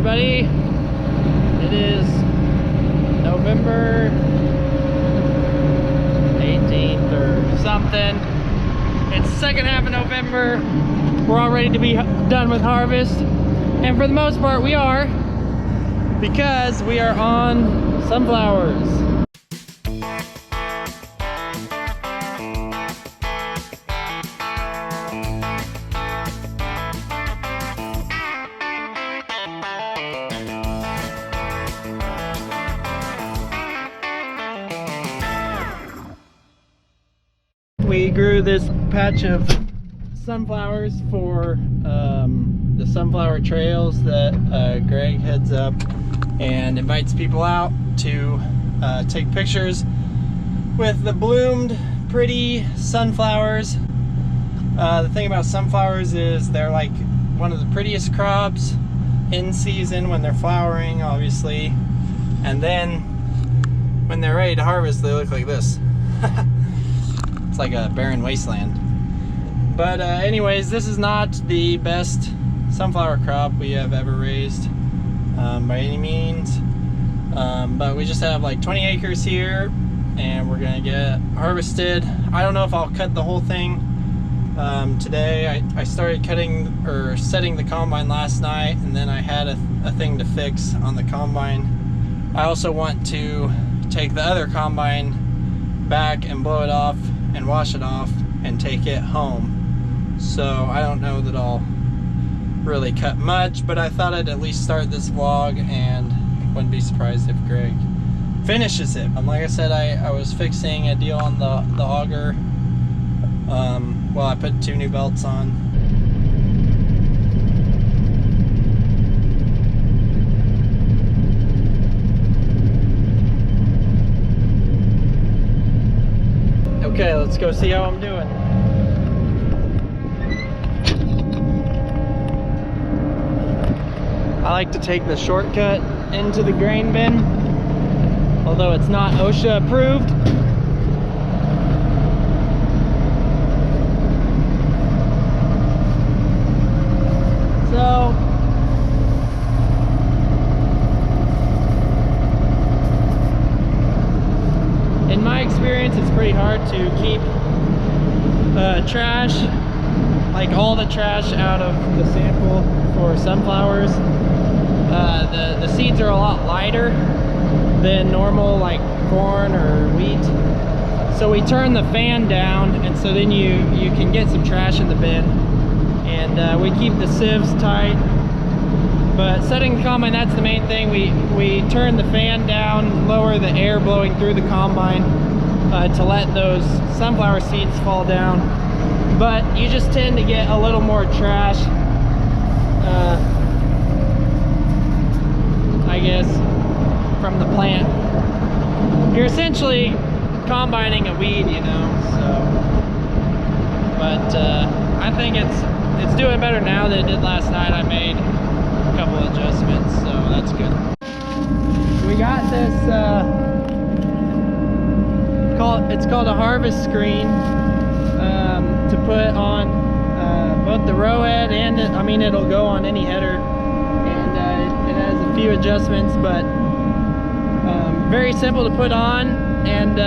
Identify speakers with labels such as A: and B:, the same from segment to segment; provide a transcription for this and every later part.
A: everybody. It is November 18th or something. It's the second half of November. We're all ready to be done with harvest. And for the most part we are, because we are on sunflowers. We grew this patch of sunflowers for the sunflower trails that Greg heads up and invites people out to take pictures with the bloomed pretty sunflowers. The thing about sunflowers is they're like one of the prettiest crops in season when they're flowering, obviously, and then when they're ready to harvest they look like this. It's like a barren wasteland. But anyways, this is not the best sunflower crop we have ever raised by any means, but we just have like 20 acres here and we're gonna get harvested. I don't know if I'll cut the whole thing today. I started cutting or setting the combine last night, and then I had a thing to fix on the combine. I also want to take the other combine back and blow it off and wash it off and take it home. So I don't know that I'll really cut much, but I thought I'd at least start this vlog, and wouldn't be surprised if Greg finishes it. Like I said, I was fixing a deal on the auger. Well, I put 2 new belts on. Okay, let's go see how I'm doing. I like to take the shortcut into the grain bin, although it's not OSHA approved. So, in my experience, it's pretty hard to keep trash, like all the trash, out of the sample for sunflowers. The seeds are a lot lighter than normal, like corn or wheat. So we turn the fan down, and so then you can get some trash in the bin. And we keep the sieves tight. But setting the combine, that's the main thing. We turn the fan down, lower the air blowing through the combine to let those sunflower seeds fall down. But you just tend to get a little more trash, I guess, from the plant. You're essentially combining a weed, you know. So, but I think it's doing better now than it did last night. I made a couple adjustments, so that's good. We got this it's called a harvest screen to put on both the row head and it'll go on any header, and it has a few adjustments, but very simple to put on, and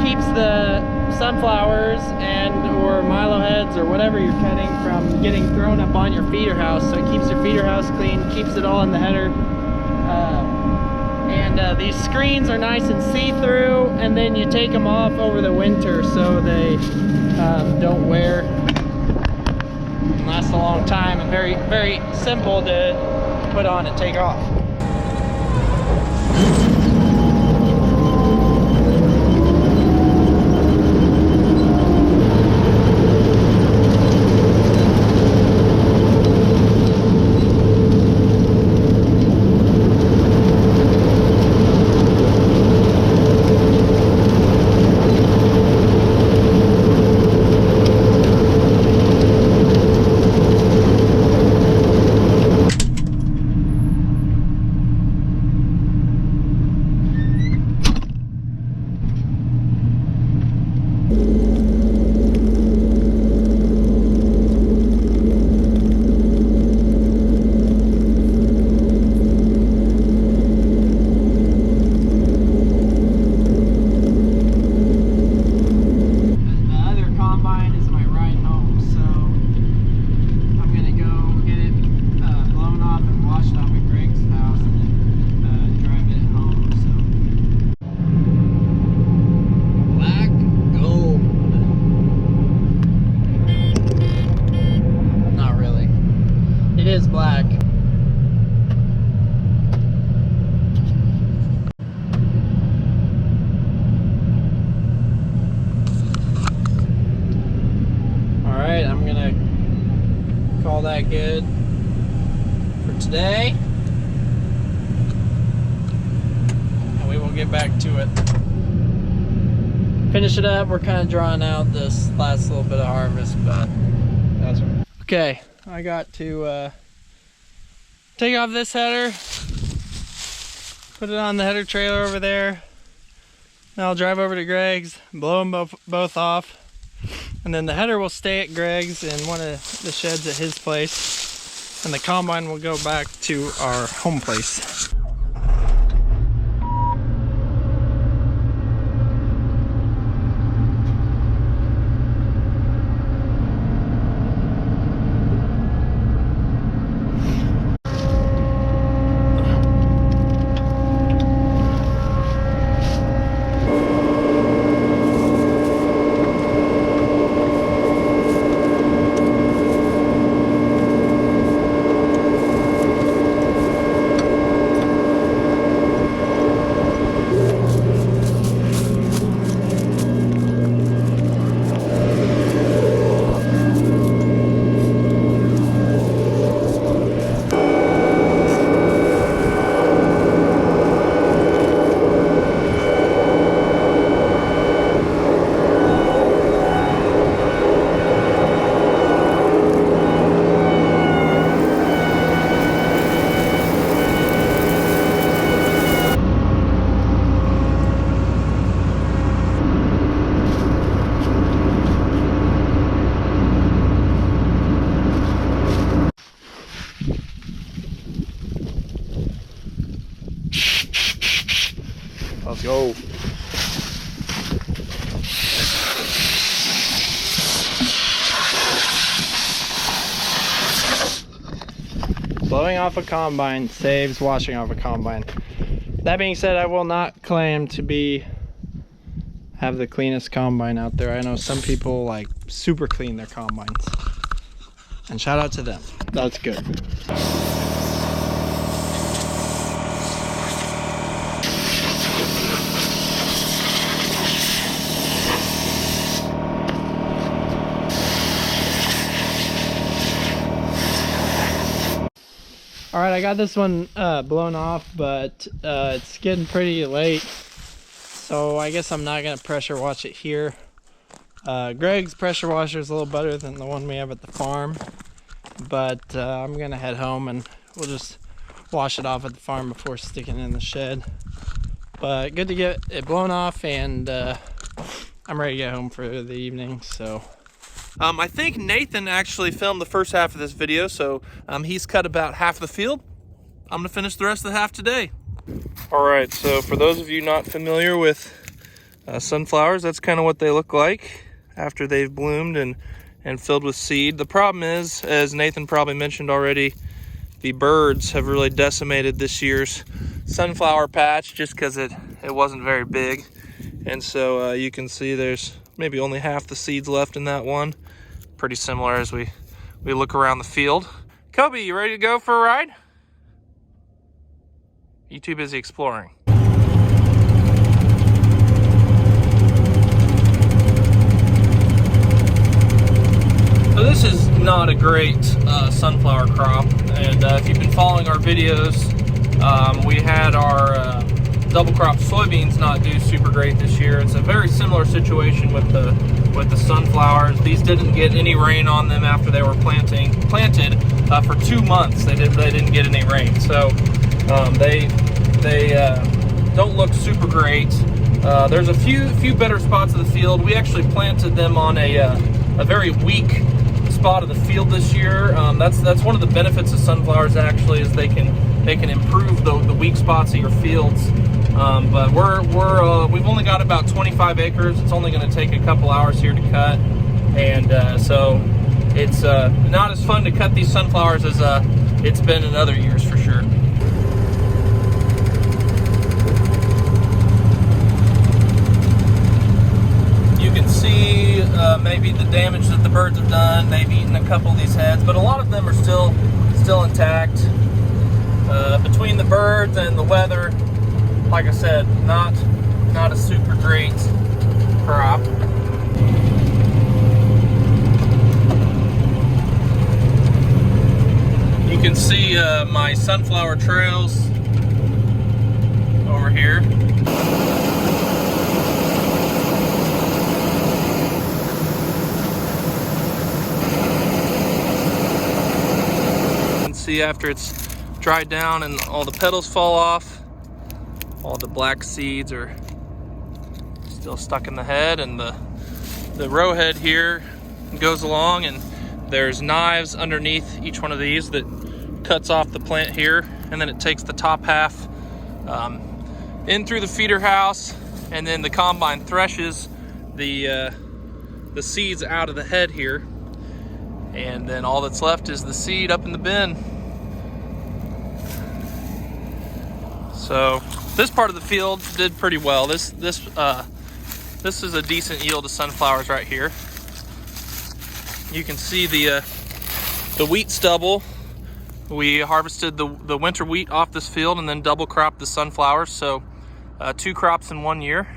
A: keeps the sunflowers and or milo heads or whatever you're cutting from getting thrown up on your feeder house. So it keeps your feeder house clean, keeps it all in the header. These screens are nice and see-through, and then you take them off over the winter so they don't wear and last a long time, and very, very simple to put on and take off. that good for today. And we will get back to it. Finish it up. We're kind of drawing out this last little bit of harvest, but that's right. Okay, I got to take off this header, put it on the header trailer over there. Now I'll drive over to Greg's, blow them both off, and then the header will stay at Greg's in one of the sheds at his place, and the combine will go back to our home place. Let's go. Blowing off a combine saves washing off a combine. That being said, I will not claim to have the cleanest combine out there. I know some people like super clean their combines, and shout out to them. That's good. All right, I got this one blown off, but it's getting pretty late, so I guess I'm not gonna pressure wash it here. Greg's pressure washer is a little better than the one we have at the farm, but I'm gonna head home and we'll just wash it off at the farm before sticking it in the shed. But good to get it blown off, and I'm ready to get home for the evening, so. I think Nathan actually filmed the first half of this video, so he's cut about half the field. I'm gonna finish the rest of the half today. All right, so for those of you not familiar with sunflowers, that's kind of what they look like after they've bloomed and filled with seed. The problem is, as Nathan probably mentioned already, the birds have really decimated this year's sunflower patch just because it wasn't very big. And so you can see there's maybe only half the seeds left in that one. Pretty similar as we look around the field. Kobe, you ready to go for a ride? You too busy exploring? So this is not a great sunflower crop, and if you've been following our videos, we had our double crop soybeans not do super great this year. It's a very similar situation with the sunflowers. These didn't get any rain on them after they were planted for 2 months. They didn't get any rain, so they don't look super great. There's a few better spots of the field. We actually planted them on a very weak spot of the field this year. That's one of the benefits of sunflowers actually, is they can improve the weak spots of your fields. But we've only got about 25 acres. It's only going to take a couple hours here to cut, and so it's not as fun to cut these sunflowers as it's been in other years for sure. You can see maybe the damage that the birds have done. They've eaten a couple of these heads, but a lot of them are still intact. Between the birds and the weather, like I said, not a super great crop. can see my sunflower trails over here. You can see after it's dried down and all the petals fall off, all the black seeds are still stuck in the head, and the row head here goes along, and there's knives underneath each one of these that cuts off the plant here, and then it takes the top half in through the feeder house, and then the combine threshes the seeds out of the head here, and then all that's left is the seed up in the bin. So this part of the field did pretty well. This is a decent yield of sunflowers right here. You can see the wheat stubble. We harvested the winter wheat off this field and then double cropped the sunflowers, so 2 crops in 1 year.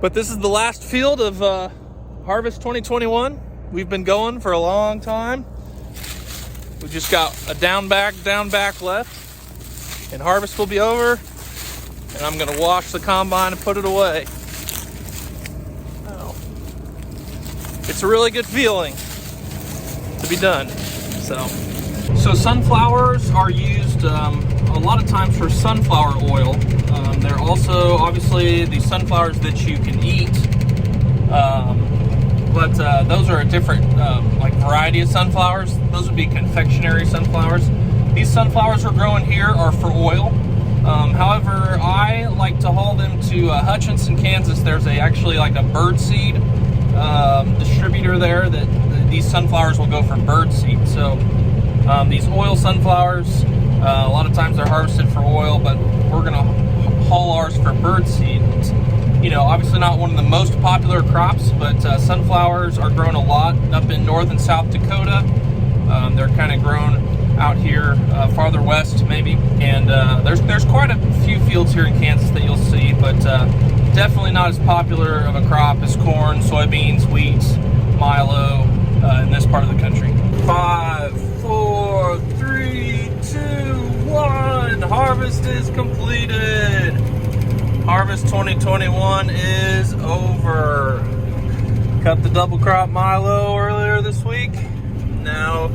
A: But this is the last field of Harvest 2021. We've been going for a long time. We just got a down back left, and harvest will be over, and I'm gonna wash the combine and put it away. Oh. It's a really good feeling to be done. So sunflowers are used a lot of times for sunflower oil. They're also obviously the sunflowers that you can eat, but those are a different like variety of sunflowers. Those would be confectionery sunflowers. These sunflowers we're growing here are for oil. However, I like to haul them to Hutchinson, Kansas. There's actually like a bird seed distributor there that these sunflowers will go for bird seed. So these oil sunflowers, a lot of times they're harvested for oil, but we're gonna haul ours for bird seed. You know, obviously not one of the most popular crops, but sunflowers are grown a lot up in North and South Dakota. They're kind of grown out here farther west maybe, and there's quite a few fields here in Kansas that you'll see, but definitely not as popular of a crop as corn, soybeans, wheat, milo in this part of the country. 5, 4, 3, 2, 1. Harvest is completed. Harvest 2021 is over. Cut the double crop milo earlier this week. Now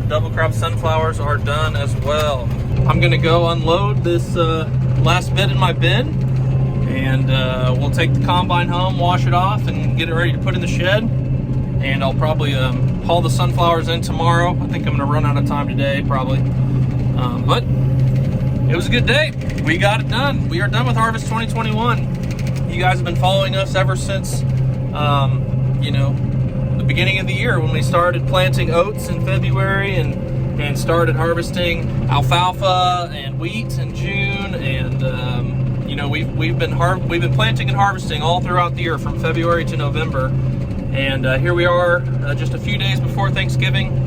A: double crop sunflowers are done as well. I'm gonna go unload this last bit in my bin, and we'll take the combine home, wash it off, and get it ready to put in the shed. And I'll probably haul the sunflowers in tomorrow. I think I'm gonna run out of time today, probably. But it was a good day. We got it done. We are done with Harvest 2021. You guys have been following us ever since, you know, the beginning of the year when we started planting oats in February and started harvesting alfalfa and wheat in June, and you know, we've been planting and harvesting all throughout the year from February to November, and here we are just a few days before Thanksgiving,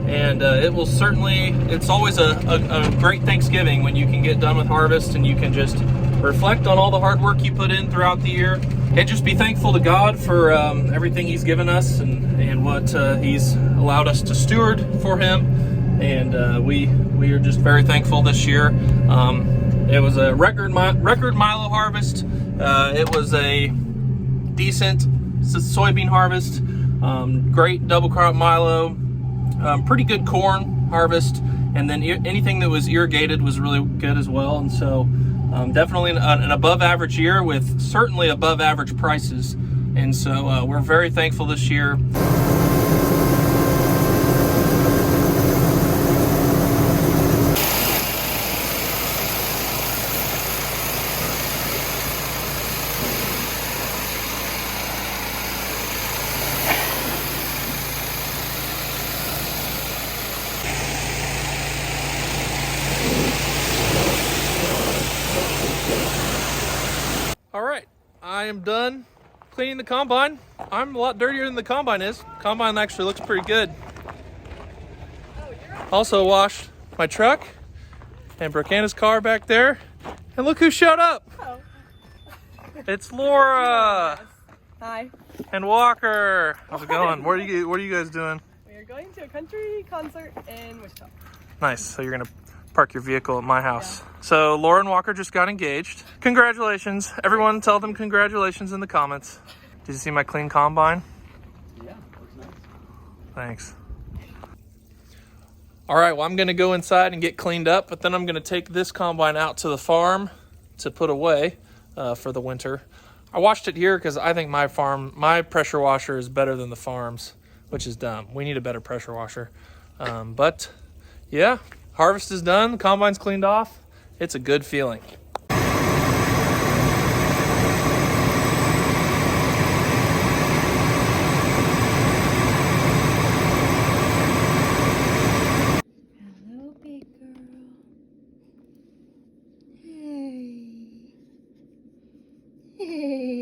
A: and it's always a great Thanksgiving when you can get done with harvest and you can just reflect on all the hard work you put in throughout the year, and just be thankful to God for everything He's given us and what He's allowed us to steward for Him. And we are just very thankful this year. It was a record milo harvest. It was a decent soybean harvest. Great double crop milo. Pretty good corn harvest. And then anything that was irrigated was really good as well. And so definitely an above average year with certainly above average prices. And so we're very thankful this year. All right, I am done cleaning the combine. I'm a lot dirtier than the combine is. Combine actually looks pretty good. Also washed my truck and Brookanna's car back there. And look who showed up. Oh. It's Laura.
B: Hi.
A: And Walker. How's it going? What are you guys doing?
B: We are going to a country concert in Wichita. Nice. So you're gonna park your vehicle at my house. Yeah. So Laura and Walker just got engaged. Congratulations. Everyone tell them congratulations in the comments. Did you see my clean combine?
A: Yeah, looks nice.
B: Thanks. All right, well, I'm gonna go inside and get cleaned up, but then I'm gonna take this combine out to the farm to put away for the winter. I washed it here because I think my pressure washer is better than the farm's, which is dumb. We need a better pressure washer. But yeah, harvest is done, the combine's cleaned off. It's a good feeling.
C: Hello, big girl. Hey. Hey.